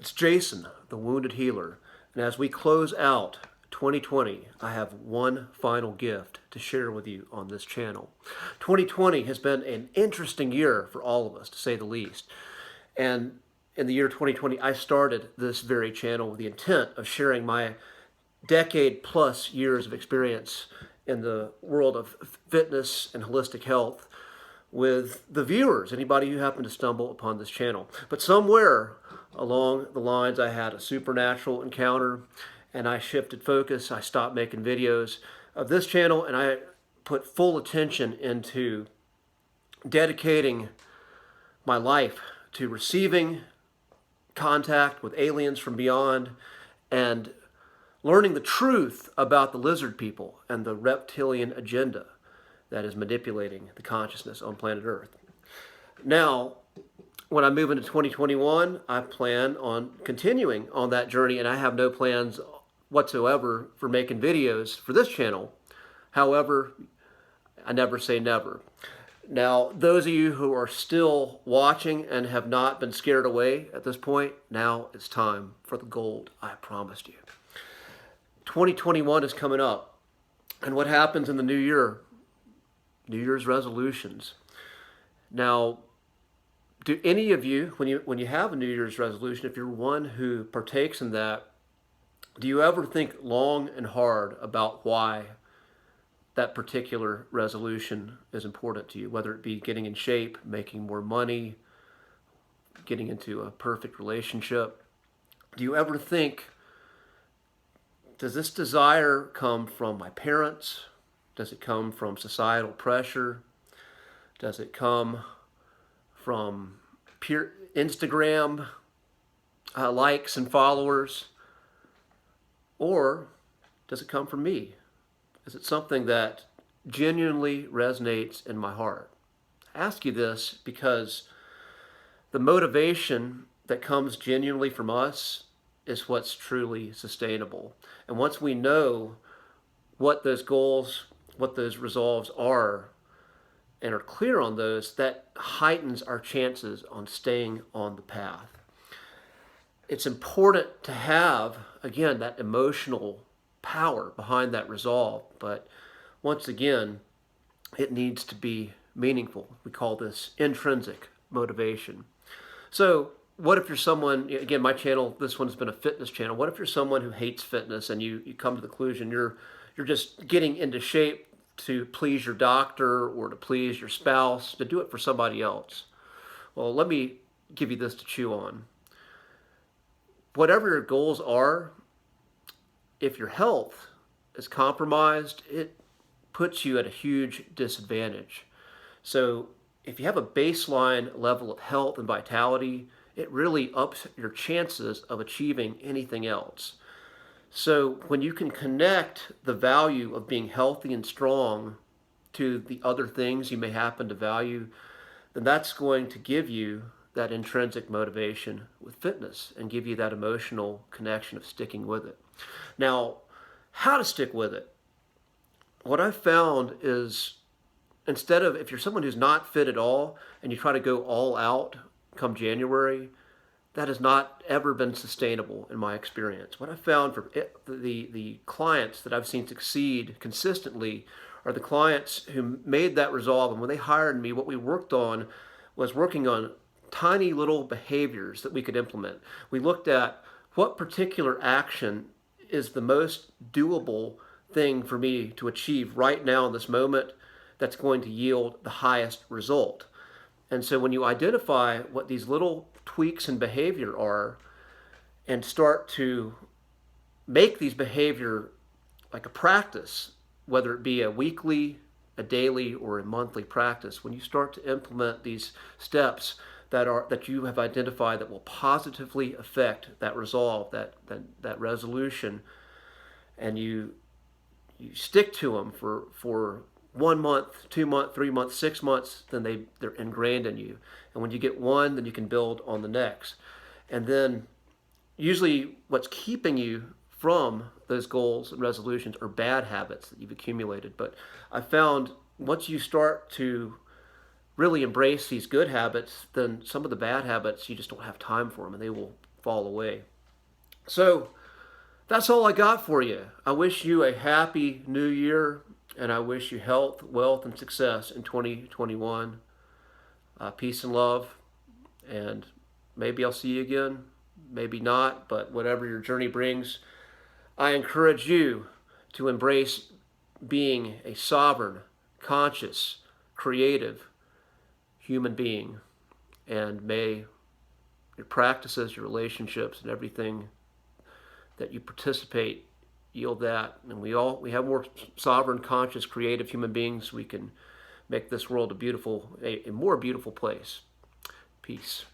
It's Jason, the Wounded Healer, and as we close out 2020, I have one final gift to share with you on this channel. 2020 has been an interesting year for all of us, to say the least. And in the year 2020, I started this very channel with the intent of sharing my decade plus years of experience in the world of fitness and holistic health with the viewers, anybody who happened to stumble upon this channel. But somewhere along the lines, I had a supernatural encounter and I shifted focus. I stopped making videos of this channel and I put full attention into dedicating my life to receiving contact with aliens from beyond and learning the truth about the lizard people and the reptilian agenda that is manipulating the consciousness on planet Earth. Now, when I move into 2021, I plan on continuing on that journey, and I have no plans whatsoever for making videos for this channel. However, I never say never. Now, those of you who are still watching and have not been scared away at this point, now it's time for the gold I promised you. 2021 is coming up, and what happens in the new year? New Year's resolutions. Now, do any of you, when you have a New Year's resolution, if you're one who partakes in that, do you ever think long and hard about why that particular resolution is important to you? Whether it be getting in shape, making more money, getting into a perfect relationship. Do you ever think, does this desire come from my parents? Does it come from societal pressure? Does it come from pure Instagram likes and followers? Or does it come from me? Is it something that genuinely resonates in my heart? I ask you this because the motivation that comes genuinely from us is what's truly sustainable. And once we know what those goals, what those resolves are, and are clear on those, that heightens our chances on staying on the path. It's important to have, again, that emotional power behind that resolve, but once again, it needs to be meaningful. We call this intrinsic motivation. So what if you're someone, again, my channel, this one's been a fitness channel. What if you're someone who hates fitness and you come to the conclusion you're just getting into shape to please your doctor or to please your spouse, to do it for somebody else? Well, let me give you this to chew on. Whatever your goals are, if your health is compromised, it puts you at a huge disadvantage. So if you have a baseline level of health and vitality, it really ups your chances of achieving anything else. So when you can connect the value of being healthy and strong to the other things you may happen to value, then that's going to give you that intrinsic motivation with fitness and give you that emotional connection of sticking with it. Now, how to stick with it? What I've found is, instead of, if you're someone who's not fit at all and you try to go all out come January, that has not ever been sustainable in my experience. What I've found for the clients that I've seen succeed consistently are the clients who made that resolve. And when they hired me, what we worked on was working on tiny little behaviors that we could implement. We looked at what particular action is the most doable thing for me to achieve right now in this moment that's going to yield the highest result. And so when you identify what these little tweaks in behavior are and start to make these behavior like a practice, whether it be a weekly, a daily, or a monthly practice, when you start to implement these steps that you have identified that will positively affect that resolve, that resolution, and you stick to them for 1 month, 2 months, 3 months, 6 months, then they're ingrained in you. And when you get one, then you can build on the next. And then usually what's keeping you from those goals and resolutions are bad habits that you've accumulated. But I found once you start to really embrace these good habits, then some of the bad habits, you just don't have time for them, and they will fall away. So that's all I got for you. I wish you a happy new year, and I wish you health, wealth, and success in 2021. Peace and love, and maybe I'll see you again, maybe not, but whatever your journey brings, I encourage you to embrace being a sovereign, conscious, creative human being, and may your practices, your relationships, and everything that you participate yield that. And we have more sovereign, conscious, creative human beings. We can make this world a more beautiful place. Peace.